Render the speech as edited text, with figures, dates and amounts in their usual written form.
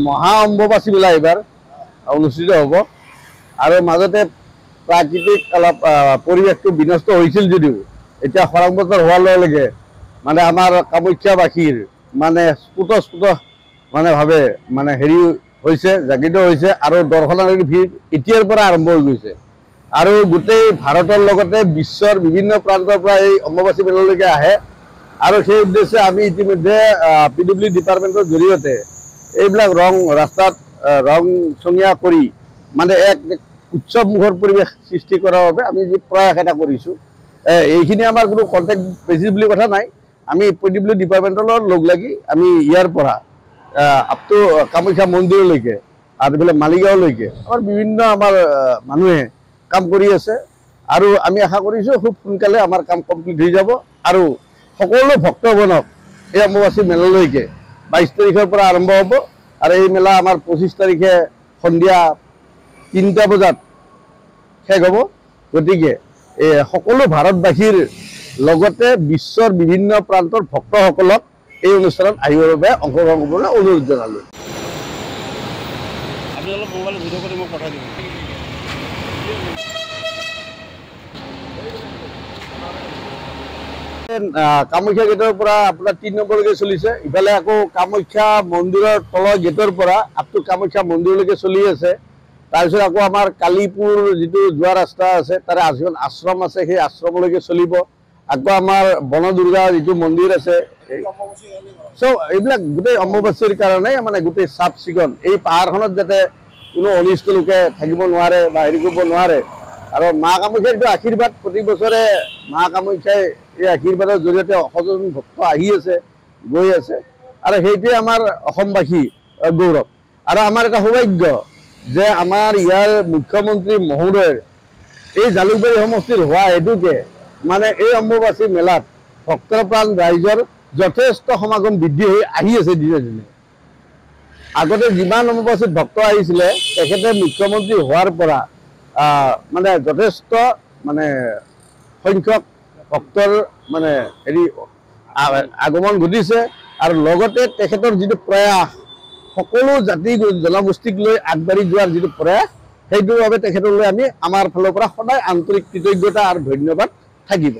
মহা অম্বুবাচী মেলা এইবাৰ অনুষ্ঠিত হ'ব আৰু মাজতে প্ৰাকৃতিক অলপ পৰিৱেশটো বিনষ্ট হৈছিল যদিও এতিয়া খৰাং বতৰ হোৱাৰ লগে লগে মানে আমাৰ কামাখ্যাবাসীৰ মানে স্ফুট মানে ভাৱে মানে হেৰি হৈছে, জাগৃত হৈছে আৰু দৰ্শনাৰ্থীৰ ভিৰ এতিয়াৰ পৰা আৰম্ভ হৈ গৈছে আৰু গোটেই ভাৰতৰ লগতে বিশ্বৰ বিভিন্ন প্ৰান্তৰ পৰা এই অম্বুবাচী মেলালৈকে আহে আৰু সেই উদ্দেশ্যে আমি ইতিমধ্যে PWD ডিপাৰ্টমেণ্টৰ জৰিয়তে এইবিলাক ৰাস্তাত ৰং চঙীয়া কৰি মানে এক উৎসৱমুখৰ পৰিৱেশ সৃষ্টি কৰাৰ বাবে আমি যি প্ৰয়াস এটা কৰিছোঁ। এইখিনি আমাৰ কোনো কণ্টেক্ট বেচিছ বুলি কথা নাই। আমি PWD ডিপাৰ্টমেণ্টৰ লগত লগ লাগি আমি ইয়াৰ পৰা আপ টু কামাখ্যা মন্দিৰলৈকে আৰু এইফালে মালিগাঁওলৈকে আমাৰ বিভিন্ন আমাৰ মানুহে কাম কৰি আছে আৰু আমি আশা কৰিছোঁ খুব সোনকালে আমাৰ কাম কমপ্লিট হৈ যাব আৰু সকলো ভক্তগণক এই অম্বুবাচী মেলালৈকে 22 তাৰিখৰ পৰা আৰম্ভ হ'ব আৰু এই মেলা আমাৰ 25 তাৰিখে সন্ধিয়া 3টা বজাত শেষ হ'ব। গতিকে সকলো ভাৰতবাসীৰ লগতে বিশ্বৰ বিভিন্ন প্ৰান্তৰ ভক্তসকলক এই অনুষ্ঠানত আহিবৰ বাবে অংশগ্ৰহণ কৰিবলৈ অনুৰোধ জনালোঁ। কামাখ্যা গেটৰ পৰা আপোনাৰ 3 নম্বৰলৈকে চলিছে, ইফালে আকৌ কামাখ্যা মন্দিৰৰ তলৰ গেটৰ পৰা আপ টু কামাখ্যা মন্দিৰলৈকে চলি আছে। তাৰপিছত আকৌ আমাৰ কালিপুৰ যিটো যোৱা ৰাস্তা আছে তাৰে এখন আশ্ৰম আছে, সেই আশ্ৰমলৈকে চলিব। আকৌ আমাৰ বনদুৰ্গা যিটো মন্দিৰ আছে, চ' এইবিলাক গোটেই অম্বুবাচীৰ কাৰণে মানে গোটেই চাফ চিকুণ, এই পাহাৰখনত যাতে কোনো অনিষ্ট লোকে থাকিব নোৱাৰে বা হেৰি কৰিব নোৱাৰে আৰু মা কামাখ্যাৰ যিটো আশীৰ্বাদ প্ৰতি বছৰে মা কামাখ্যাই এই আশীৰ্বাদৰ জৰিয়তে অসংখ্য ভক্ত আহি আছে, গৈ আছে আৰু সেইটোৱে আমাৰ অসমবাসী গৌৰৱ। আৰু আমাৰ এটা সৌভাগ্য যে আমাৰ ইয়াৰ মুখ্যমন্ত্ৰী মহোদয়ৰ এই জালুকবাৰী সমষ্টিৰ হোৱা হেতুকে মানে এই অম্বুবাচী মেলাত ভক্তপ্ৰাণ ৰাইজৰ যথেষ্ট সমাগম বৃদ্ধি হৈ আহি আছে দিনে দিনে। আগতে যিমান অম্বুবাচীত ভক্ত আহিছিলে তেখেতে মুখ্যমন্ত্ৰী হোৱাৰ পৰা মানে যথেষ্ট মানে সংখ্যক ভক্তৰ মানে হেৰি আগমন ঘটিছে আৰু লগতে তেখেতৰ যিটো প্ৰয়াস সকলো জাতি জনগোষ্ঠীক লৈ আগবাঢ়ি যোৱাৰ যিটো প্ৰয়াস সেইটোৰ বাবে তেখেতলৈ আমি আমাৰ ফালৰ পৰা সদায় আন্তৰিক কৃতজ্ঞতা আৰু ধন্যবাদ থাকিব।